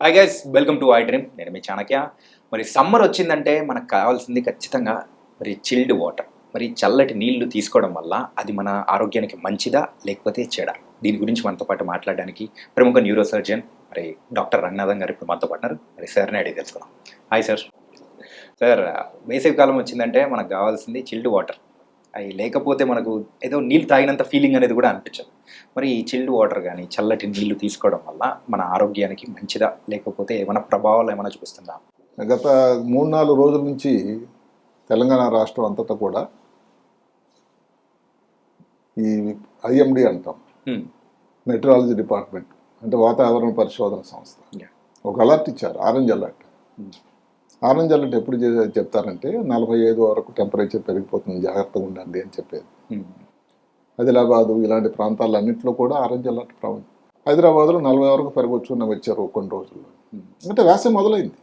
Hi guys, welcome to I dream. నేను మీ చాణక్య. మరి summer వచ్చిందంటే మనకు కావాల్సింది ఖచ్చితంగా మరి చిల్డ్ వాటర్, మరి చల్లటి నీళ్లు తీసుకోవడం వల్ల అది మన ఆరోగ్యానికి మంచిదా లేకపోతే చెడా? దీని గురించి మనతో పాటు మాట్లాడడానికి ప్రముఖ న్యూరో సర్జన్ మరి డాక్టర్ రంగనాథన్ గారు ఇప్పుడు మనతో పాటున్నారు. మరి సార్ని అడిగి తెలుసుకుందాం. Hi sir. సార్, వేసవి కాలం వచ్చిందంటే మనకు కావాల్సింది చిల్డ్ వాటర్. అవి లేకపోతే మనకు ఏదో నీళ్ళు తాగినంత ఫీలింగ్ అనేది కూడా అనిపించదు. మరి ఈ చిల్డ్ వాటర్ కానీ చల్లటి నీళ్లు తీసుకోవడం వల్ల మన ఆరోగ్యానికి మంచిదా లేకపోతే ఏమైనా ప్రభావాలు ఏమైనా చూపిస్తుందా? గత 3-4 రోజుల నుంచి తెలంగాణ రాష్ట్రం అంతటా కూడా ఈ ఐఎండి అంటాం, మెట్రాలజీ డిపార్ట్మెంట్ అంటే వాతావరణ పరిశోధన సంస్థ ఒక అలర్ట్ ఇచ్చారు, ఆరెంజ్ అలర్ట్. ఆరెంజ్ అలర్ట్ ఎప్పుడు చెప్తారంటే 45 వరకు టెంపరేచర్ పెరిగిపోతుంది, జాగ్రత్తగా ఉండండి అని చెప్పేది. ఆదిలాబాదు ఇలాంటి ప్రాంతాలన్నింటిలో కూడా ఆరెంజ్ అలర్ట్ ప్రవణం. హైదరాబాద్లో 40 వరకు పెరగొచ్చు అని వచ్చారు కొన్ని రోజుల్లో. అంటే వేసవి మొదలైంది,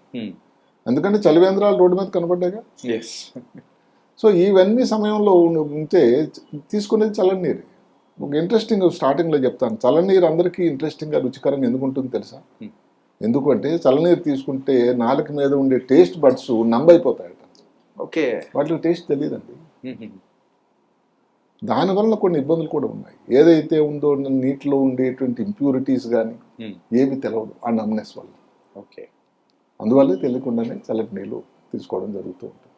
ఎందుకంటే చలివేంద్రాలు రోడ్డు మీద కనపడ్డాయిగా. సో ఇవన్నీ సమయంలో ఉంటే తీసుకునేది చల్లని నీరు. ఒక ఇంట్రెస్టింగ్ స్టార్టింగ్లో చెప్తాను, చల్లని నీరు అందరికీ ఇంట్రెస్టింగ్గా రుచికరంగా ఎందుకు ఉంటుంది తెలుసా? ఎందుకంటే చల్లనీరు తీసుకుంటే నాలుక మీద ఉండే టేస్ట్ బడ్స్ నంబైపోతాయట. ఓకే, వాటికి టేస్ట్ తెలియదండి. దానివల్ల కొన్ని ఇబ్బందులు కూడా ఉన్నాయి. ఏదైతే ఉందో నీటిలో ఉండేటువంటి ఇంప్యూరిటీస్ కానీ ఏవి తెలవదు ఆ నమ్నెస్ వల్ల. ఓకే, అందువల్లే తెలియకుండానే చల్లటి నీళ్ళు తీసుకోవడం జరుగుతూ ఉంటుంది.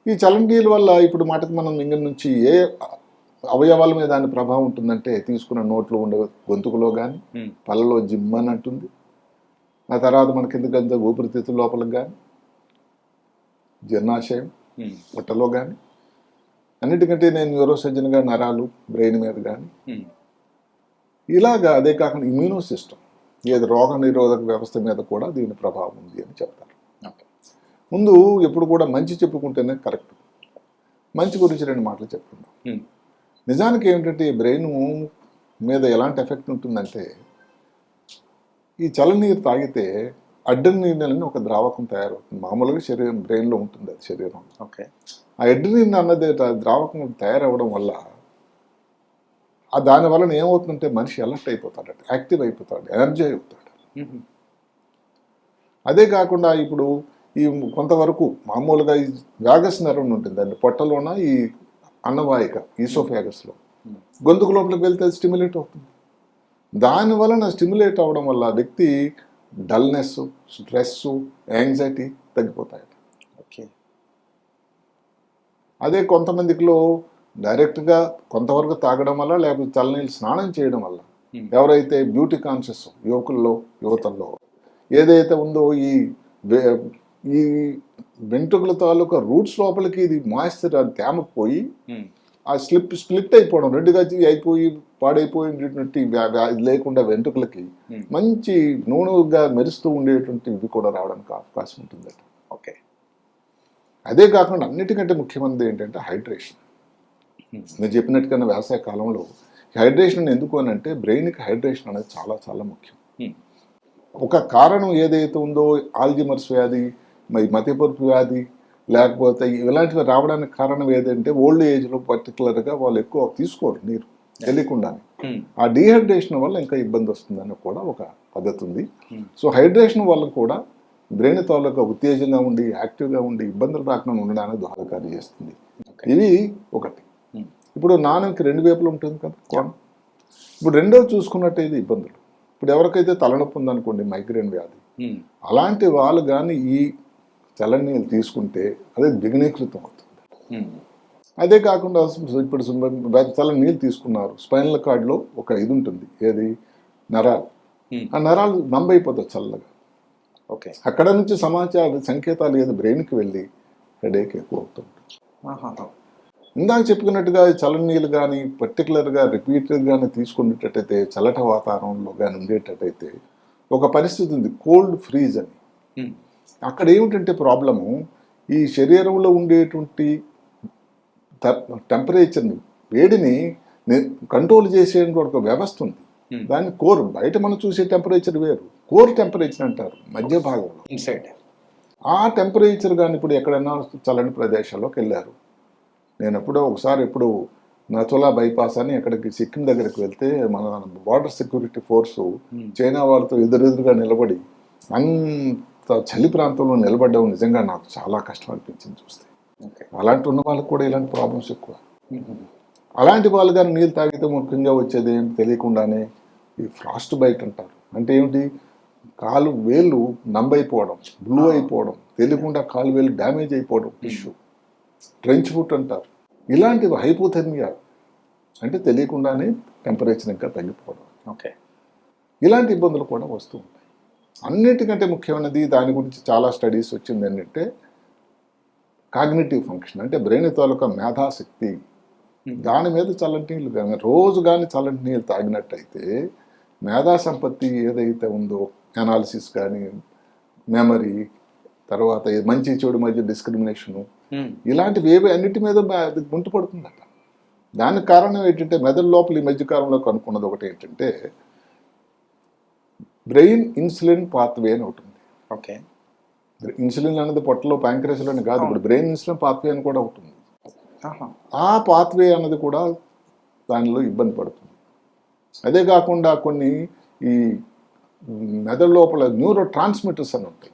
ఈ చల్లటి నీళ్ళ వల్ల ఇప్పుడు మాటకి మనం ఇంక నుంచి ఏ అవయవాల మీద దాని ప్రభావం ఉంటుందంటే, తీసుకున్న నోట్లో ఉండే గొంతుకులో కానీ పళ్ళలో జిమ్మని అంటుంది. ఆ తర్వాత మన కిందకంతా ఊపిరితిత్తుల లోపలికి కానీ, జీర్ణాశయం పొట్టలో కానీ, అన్నిటికంటే నేను న్యూరో సర్జన్గా నరాలు బ్రెయిన్ మీద కానీ, ఇలాగా. అదే కాకుండా ఇమ్యూనో సిస్టమ్, ఏది రోగ నిరోధక వ్యవస్థ మీద కూడా దీని ప్రభావం ఉంది అని చెప్తారు. ముందు ఎప్పుడు కూడా మంచి చెప్పుకుంటేనే కరెక్ట్. మంచి గురించి 2 మాటలు చెప్పుకుందాం. నిజానికి ఏమిటంటే ఈ బ్రెయిన్ మీద ఎలాంటి ఎఫెక్ట్ ఉంటుందంటే, ఈ చల్లనీరు తాగితే అడ్రినలిన్ అని ఒక ద్రావకం తయారవుతుంది. మామూలుగా బ్రెయిన్లో ఉంటుంది అది శరీరం. ఓకే, ఆ అడ్రినలిన్ అన్నది ద్రావకం తయారవ్వడం వల్ల దానివల్ల ఏమవుతుందంటే మనిషి అలర్ట్ అయిపోతాడు, యాక్టివ్ అయిపోతాడు, ఎనర్జీ అవుతాడు. అదే కాకుండా ఇప్పుడు ఈ కొంతవరకు మామూలుగా ఈ వ్యాగస్ నర్వ్ ఉంటుంది అండి, పొట్టలోన ఈ అన్నవాహిక ఈసోఫాగస్లో గొంతుకు లోపలికి వెళ్తే స్టిమ్యులేట్ అవుతుంది. దానివలన స్టిమ్యులేట్ అవ్వడం వల్ల వ్యక్తి డల్నెస్, స్ట్రెస్, యాంగ్జైటీ తగ్గిపోతాయట. ఓకే, అదే కొంతమందిలో డైరెక్ట్గా కొంతవరకు తాగడం వల్ల, లేకపోతే చల్లనీళ్ళు స్నానం చేయడం వల్ల, ఎవరైతే బ్యూటీ కాన్షియస్ యువకుల్లో యువతల్లో ఏదైతే ఉందో ఈ వెంట్రుకల తాలూకా రూట్స్ లోపలికి ఇది మాయిశ్చర్ తేమ పోయి ఆ స్ప్లిట్ అయిపోవడం, 2గా అయిపోయి పాడైపోయినటువంటి లేకుండా వెంట్రుకలకి మంచి నూనెగా మెరుస్తూ ఉండేటువంటి ఇవి కూడా రావడానికి అవకాశం ఉంటుందట. ఓకే, అదే కాకుండా అన్నిటికంటే ముఖ్యమైనది ఏంటంటే హైడ్రేషన్. మీరు చెప్పినట్టుగా వేసవి కాలంలో హైడ్రేషన్ ఎందుకు అని అంటే, బ్రెయిన్కి హైడ్రేషన్ అనేది చాలా చాలా ముఖ్యం. ఒక కారణం ఏదైతే ఉందో ఆల్జిమర్స్ వ్యాధి, మతిమరుపు వ్యాధి, లేకపోతే ఇలాంటివి రావడానికి కారణం ఏదంటే ఓల్డ్ ఏజ్లో పర్టికులర్గా వాళ్ళు ఎక్కువ తీసుకోరు నీరు తెలియకుండానే. ఆ డీహైడ్రేషన్ వల్ల ఇంకా ఇబ్బంది వస్తుందని కూడా ఒక పద్ధతి ఉంది. సో హైడ్రేషన్ వల్ల కూడా బ్రెయిన్ తాలూకా ఉత్తేజంగా ఉండి యాక్టివ్గా ఉండి ఇబ్బందులు రాకుండా ఉండడానికి దోహదకారి చేస్తుంది. ఇది ఒకటి. ఇప్పుడు నాన్నకి 2 వైపులు ఉంటుంది కదా కోణం. ఇప్పుడు రెండోది చూసుకున్నట్టయితే ఇబ్బందులు, ఇప్పుడు ఎవరికైతే తలనొప్పి ఉందనుకోండి, మైగ్రేన్ వ్యాధి, అలాంటి వాళ్ళు కానీ ఈ చల్లని నీళ్ళు తీసుకుంటే అదే దిగ్నీకృతం అవుతుంది. అదే కాకుండా ఇప్పుడు చల్లని నీళ్ళు తీసుకున్నారు, స్పైనల్ కార్డ్లో ఒక ఇది ఉంటుంది, ఏది నరాలు, ఆ నరాలు నంబైపోతాయి చల్లగా. ఓకే, అక్కడ నుంచి సంకేతాలు ఏది బ్రెయిన్కి వెళ్ళి హెడేక్ ఎక్కువ అవుతుంటుంది. ఇందాక చెప్పుకున్నట్టుగా చల్లని నీళ్ళు కానీ పర్టికులర్గా రిపీటెడ్గానే తీసుకునేటట్టయితే, చల్లటి వాతావరణంలో కానీ ఉండేటట్టయితే ఒక పరిస్థితి ఉంది, కోల్డ్ ఫ్రీజ్ అని. అక్కడ ఏమిటంటే ప్రాబ్లము, ఈ శరీరంలో ఉండేటువంటి టెంపరేచర్ని, వేడిని కంట్రోల్ చేసే ఒక వ్యవస్థ ఉంది. దాన్ని కోర్, బయట మనం చూసే టెంపరేచర్ వేరు, కోర్ టెంపరేచర్ అంటారు మధ్య భాగంలో, ఇన్సైడ్. ఆ టెంపరేచర్ కానీ ఇప్పుడు ఎక్కడైనా చల్లని ప్రదేశాల్లోకి వెళ్ళారు, నేను ఎప్పుడు నథులా బైపాస్ అని అక్కడికి సిక్కిం దగ్గరికి వెళ్తే, మన బార్డర్ సెక్యూరిటీ ఫోర్సు చైనా వాళ్ళతో ఎదురెదురుగా నిలబడి అంత చలి ప్రాంతంలో నిలబడ్డం నిజంగా నాకు చాలా కష్టం అనిపించింది చూస్తే. ఓకే. అలాంటి ఉన్న వాళ్ళకి కూడా ఇలాంటి ప్రాబ్లమ్స్ ఎక్కువ. అలాంటి వాళ్ళు కానీ నీళ్ళు తాగితే ముఖ్యంగా వచ్చేది ఏంటి తెలియకుండానే ఈ ఫ్రాస్ట్ బైట్ అంటారు. అంటే ఏమిటి, కాలు వేళ్ళు నంబైపోవడం, బ్లూ అయిపోవడం, తెలియకుండా కాలు వేలు డ్యామేజ్ అయిపోవడం, టిష్యూ, ట్రెంచ్ ఫుట్ అంటారు. ఇలాంటివి హైపోథెర్మియా అంటే తెలియకుండానే టెంపరేచర్ ఇంకా తగ్గిపోవడం. ఓకే. ఇలాంటి ఇబ్బందులు కూడా వస్తూ ఉంటాయి. అన్నిటికంటే ముఖ్యమైనది దాని గురించి చాలా స్టడీస్ వచ్చింది ఏంటంటే కాగ్నిటివ్ ఫంక్షన్, అంటే బ్రెయిన్ తాలూకా మేధాశక్తి. దాని మీద చల్లటి నీళ్ళు కానీ రోజు కానీ చల్లటి నీళ్ళు తాగినట్టయితే మేధా సంపత్తి ఏదైతే ఉందో, అనాలిసిస్ కానీ, మెమరీ, తర్వాత మంచి చెడు మధ్య డిస్క్రిమినేషను, ఇలాంటివి ఏవి అన్నిటి మీద గుంటు పడుతుందట. దానికి కారణం ఏంటంటే మెదడు లోపల ఈ మధ్యకాలంలో కనుక్కున్నది ఒకటి ఏంటంటే బ్రెయిన్ ఇన్సులిన్ పాత్వే అని ఒకటి ఉంది. ఓకే. ఇన్సులిన్ అనేది పొట్టలో ప్యాంక్రస్లోనే కాదు, ఇప్పుడు బ్రెయిన్ ఇన్సులిన్ పాత్వే అని కూడా ఒకటి ఉంది. ఆ పాత్వే అన్నది కూడా దానిలో ఇబ్బంది పడుతుంది. అదే కాకుండా కొన్ని ఈ మెదడు లోపల న్యూరో ట్రాన్స్మిటర్స్ అని ఉంటాయి.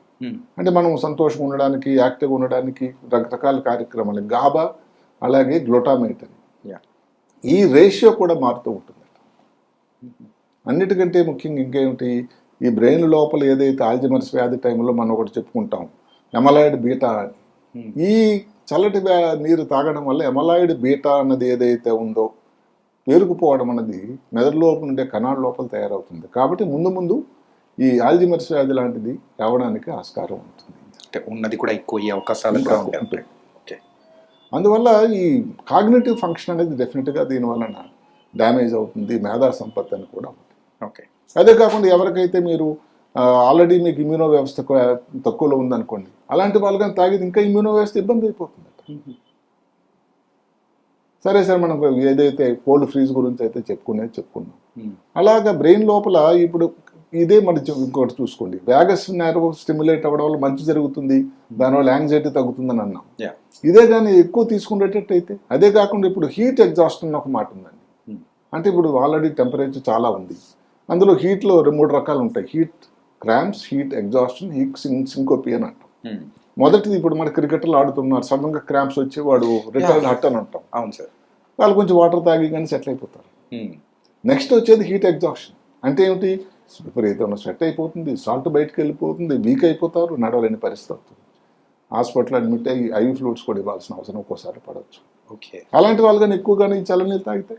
అంటే మనం సంతోషంగా ఉండడానికి, యాక్టివ్గా ఉండడానికి రకరకాల కార్యక్రమాలు, గాబా అలాగే గ్లూటామేట్ అని, ఈ రేషియో కూడా మారుతూ ఉంటుంది. అన్నిటికంటే ముఖ్యంగా ఇంకేమిటి, ఈ బ్రెయిన్ లోపల ఏదైతే ఆల్జీమర్స్ వ్యాధి టైంలో మనం ఒకటి చెప్పుకుంటాం ఎమలాయిడ్ బీటా అని. ఈ చల్లటి నీరు తాగడం వల్ల ఎమలాయిడ్ బీటా అన్నది ఏదైతే ఉందో పేరుకుపోవడం అన్నది మెదడు లోపల ఉండే కణాల లోపల తయారవుతుంది. కాబట్టి ముందు ముందు ఈ ఆల్జీమర్స్ వ్యాధి లాంటిది రావడానికి ఆస్కారం ఉంటుంది. అంటే ఉన్నది కూడా ఎక్కువ అయ్యే అవకాశాలు కూడా ఉంటాయి. ఓకే. అందువల్ల ఈ కాగ్నిటివ్ ఫంక్షన్ అనేది డెఫినెట్గా దీనివలన డ్యామేజ్ అవుతుంది, మేధా సంపత్తి అని కూడా ఉంటుంది. ఓకే. అదే కాకుండా ఎవరికైతే మీరు ఆల్రెడీ మీకు ఇమ్యూనో వ్యవస్థ తక్కువలో ఉందనుకోండి, అలాంటి వాళ్ళు కానీ తాగేది ఇంకా ఇమ్యూనో వ్యవస్థ ఇబ్బంది అయిపోతుంది. సరే సార్, మనం ఏదైతే కోల్డ్ ఫ్రీజ్ గురించి అయితే చెప్పుకున్నాం, అలాగా బ్రెయిన్ లోపల ఇప్పుడు ఇదే మన ఇంకోటి చూసుకోండి, వ్యాగస్ నెర్వ్ స్టిమ్యులేట్ అవ్వడం వల్ల మంచి జరుగుతుంది, దానివల్ల యాంగ్జైటీ తగ్గుతుందని అన్నాం. ఇదే కానీ ఎక్కువ తీసుకునేటట్టయితే, అదే కాకుండా ఇప్పుడు హీట్ ఎగ్జాస్ట్ అని ఒక మాట ఉందండి. అంటే ఇప్పుడు ఆల్రెడీ టెంపరేచర్ చాలా ఉంది, అందులో హీట్లో 3 రకాలు ఉంటాయి: heat cramps, heat exhaustion, heat syncope అని అంటాం. మొదటిది ఇప్పుడు మన క్రికెటర్లు ఆడుతున్నారు, సడన్గా క్రాంప్స్ వచ్చి వాడు రిటైర్డ్ హట్ అని అంటాం. అవును సార్. వాళ్ళు కొంచెం వాటర్ తాగి కానీ సెటిల్ అయిపోతారు. నెక్స్ట్ వచ్చేది హీట్ ఎగ్జాస్షన్. అంటే ఏమిటి, విపరీతంగా స్వెట్ అయిపోతుంది, సాల్ట్ బయటకు వెళ్ళిపోతుంది, వీక్ అయిపోతారు, నడవలేని పరిస్థితి అవుతుంది, హాస్పిటల్ అడ్మిట్ అయ్యి ఐవి ఫ్లూయిడ్స్ కూడా ఇవ్వాల్సిన అవసరం ఒక్కోసారి పడవచ్చు. ఓకే. అలాంటి వాళ్ళు కానీ ఎక్కువగానే ఈ చల్లనీళ్ళు తాగితే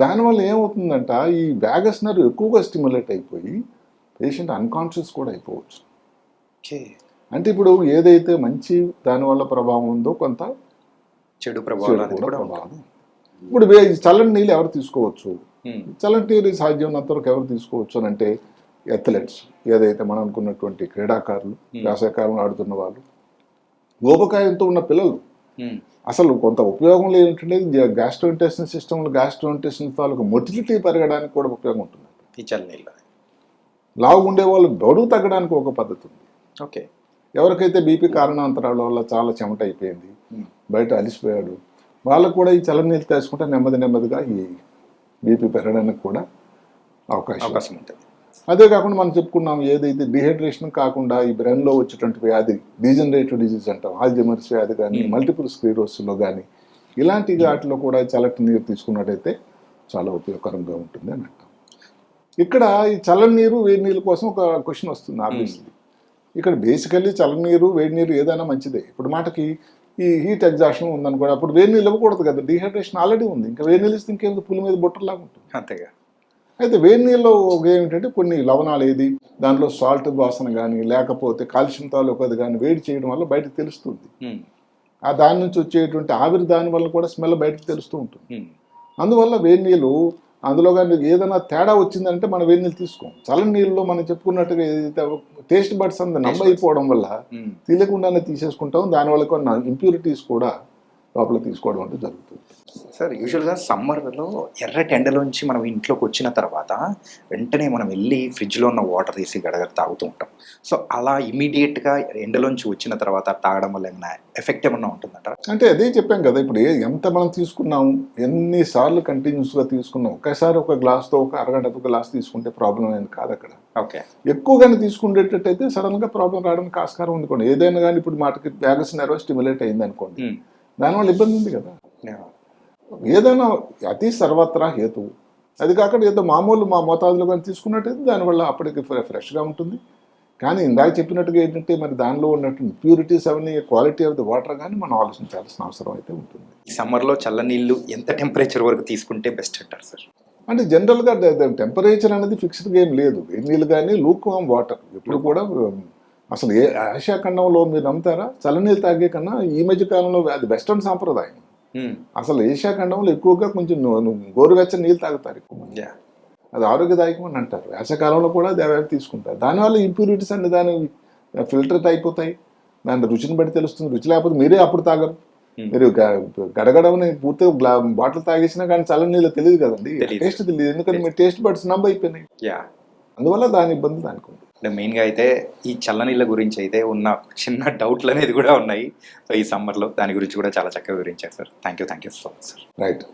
దానివల్ల ఏమవుతుందంట, ఈ వ్యాగస్ నర్వ్ ఎక్కువగా స్టిమ్యులేట్ అయిపోయి పేషెంట్ అన్కాన్షియస్ కూడా అయిపోవచ్చు. అంటే ఇప్పుడు ఏదైతే మంచి దానివల్ల ప్రభావం ఉందో కొంత చెడు ప్రభావం. ఇప్పుడు చల్లని నీళ్ళు ఎవరు తీసుకోవచ్చు, చల్లని నీళ్ళు సాధ్యమైనంత వరకు ఎవరు తీసుకోవచ్చు అని అంటే అథ్లెట్స్, ఏదైతే మనం అనుకున్నటువంటి క్రీడాకారులు, వేసవికాలంలో ఆడుతున్న వాళ్ళు, ఊబకాయంతో ఉన్న పిల్లలు. అసలు కొంత ఉపయోగం ఏంటంటే గ్యాస్ట్రోఇంటెస్టిన్ సిస్టంలో గ్యాస్ట్రోఇంటెస్టిన్ తాలూకు మొటిలిటీ పెరగడానికి కూడా ఉపయోగం ఉంటుంది ఈ చల్లనీళ్ళు. లావు ఉండే వాళ్ళు బరువు తగ్గడానికి ఒక పద్ధతి ఉంది. ఓకే. ఎవరికైతే బీపీ కారణాంతరాల వల్ల చాలా చెమట అయిపోయింది, బయట అలిసిపోయాడు, వాళ్ళకు కూడా ఈ చల్లనీళ్ళు తీసుకుంటే నెమ్మదిగా ఈ బీపీ పెరగడానికి కూడా అవకాశం ఉంటుంది. అదే కాకుండా మనం చెప్పుకున్నాం, ఏదైతే డిహైడ్రేషన్ కాకుండా ఈ బ్రెయిన్లో వచ్చేటువంటి వ్యాధి డీజనరేటివ్ డిజీజ్ అంటాం, ఆల్జీమర్స్ వ్యాధి కానీ, మల్టిపుల్ స్క్లెరోసిస్లో కానీ, ఇలాంటి వాటిలో కూడా చల్లటి నీరు తీసుకున్నట్టయితే చాలా ఉపయోగకరంగా ఉంటుంది అని అంటాం. ఇక్కడ ఈ చల్లని నీరు వేడి నీళ్ళ కోసం ఒక క్వశ్చన్ వస్తుంది. ఆబ్వియస్లీ ఇక్కడ బేసికల్లీ చల్లని నీరు వేడి నీరు ఏదైనా మంచిదే. ఇప్పుడు మాటకి ఈ హీట్ ఎగ్జాషన్ ఉందనుకోండి, అప్పుడు వేడి నీళ్ళు ఇవ్వకూడదు కదా, డిహైడ్రేషన్ ఆల్రెడీ ఉంది, ఇంకా వేడి నీళ్ళు ఇస్తే ఇంకేంది పులి మీద బొట్టలాగా ఉంటుంది. అంతేగా. అయితే వేడి నీళ్ళలో ఏమిటంటే కొన్ని లవణాలు ఏది దాంట్లో సాల్ట్ వాసన కానీ లేకపోతే కాల్షియం తాలూకది కానీ వేడి చేయడం వల్ల బయటకు తెలుస్తుంది. ఆ దాని నుంచి వచ్చేటువంటి ఆవిరి దాని వల్ల కూడా స్మెల్ బయటకు తెలుస్తూ ఉంటుంది. అందువల్ల వేడి నీళ్ళు అందులో కానీ ఏదైనా తేడా వచ్చిందంటే మనం వేడి నీళ్ళు తీసుకోం. చల్లని నీళ్ళలో మనం చెప్పుకున్నట్టుగా ఏదైతే టేస్ట్ బడ్స్ అంత నమ్మ అయిపోవడం వల్ల తెలియకుండానే తీసేసుకుంటాం. దానివల్ల కొన్ని ఇంప్యూరిటీస్ కూడా లోపల తీసుకోవడం అంటే జరుగుతుంది. సార్ యూజువల్గా సమ్మర్లో ఎర్రటి ఎండలోంచి మనం ఇంట్లోకి వచ్చిన తర్వాత వెంటనే మనం వెళ్ళి ఫ్రిడ్జ్లో ఉన్న వాటర్ తీసి గడగడ తాగుతూ ఉంటాం. సో అలా ఇమీడియట్గా ఎండలోంచి వచ్చిన తర్వాత తాగడం వల్ల ఏమైనా ఎఫెక్ట్ ఏమన్నా ఉంటుందంటారా? అంటే అదే చెప్పాం కదా, ఇప్పుడు ఎంత మనం తీసుకున్నాము, ఎన్నిసార్లు కంటిన్యూస్గా తీసుకున్నాం, ఒకసారి ఒక గ్లాస్తో ఒక అరగంట ఒక గ్లాస్ తీసుకుంటే ప్రాబ్లం అనేది కాదు అక్కడ. ఓకే. ఎక్కువగానే తీసుకునేటట్టయితే సడన్గా ప్రాబ్లం రావడానికి ఆస్కారం ఉంది కూడా. ఏదైనా కానీ ఇప్పుడు మాటకి వ్యాగస్ నెర్వ్ స్టిమ్యులేట్ అయింది అనుకోండి, దానివల్ల ఇబ్బంది ఉంది కదా. ఏదైనా అతి సర్వత్రా హేతువు. అది కాకుండా ఏదో మామూలు మా మోతాదులో కానీ తీసుకున్నట్టయితే దానివల్ల అప్పటికి ఫ్రెష్గా ఉంటుంది. కానీ ఇందాక చెప్పినట్టుగా ఏంటంటే మరి దానిలో ఉన్నట్టు ప్యూరిటీస్ అవన్నీ, క్వాలిటీ ఆఫ్ ది వాటర్ కానీ మనం ఆలోచించాల్సిన అవసరం అయితే ఉంటుంది. సమ్మర్లో చల్లనీళ్ళు ఎంత టెంపరేచర్ వరకు తీసుకుంటే బెస్ట్ అంటారు సార్? అంటే జనరల్గా టెంపరేచర్ అనేది ఫిక్స్డ్గా ఏం లేదు. వేడి నీళ్ళు కానీ లూక్ వామ్ వాటర్ ఎప్పుడు కూడా అసలు ఆసియా ఖండంలో మీరు నమ్ముతారా, చల్లనీళ్ళు తాగే కన్నా ఈ మధ్య కాలంలో అది వెస్టర్న్ సాంప్రదాయం. అసలు ఏషియా ఖండంలో ఎక్కువగా కొంచెం గోరువెచ్చని నీళ్ళు తాగుతారు ఎక్కువ మంది. అది ఆరోగ్యదాయకం అని అంటారు. వేసవకాలంలో కూడా అవి తీసుకుంటారు. దానివల్ల ఇంప్యూరిటీస్ అన్ని దాని ఫిల్టర్ అయిపోతాయి. దాని రుచిని బట్టి తెలుస్తుంది. రుచి లేకపోతే మీరే అప్పుడు తాగరు. మీరు గడగడమని పూర్తిగా బాటిల్ తాగేసినా కానీ చల్లని నీళ్ళు తెలియదు కదండి, టేస్ట్ తెలియదు. ఎందుకంటే మీ టేస్ట్ బడ్స్ నంబ్ అయిపోయినాయి. అందువల్ల దాని ఇబ్బంది దానికి ఉంది. మెయిన్గా అయితే ఈ చల్లనీళ్ళ గురించి అయితే ఉన్న చిన్న డౌట్లు అనేది కూడా ఉన్నాయి. సో ఈ సమ్మర్లో దాని గురించి కూడా చాలా చక్కగా వివరించారు sir. Thank you so much sir. Right.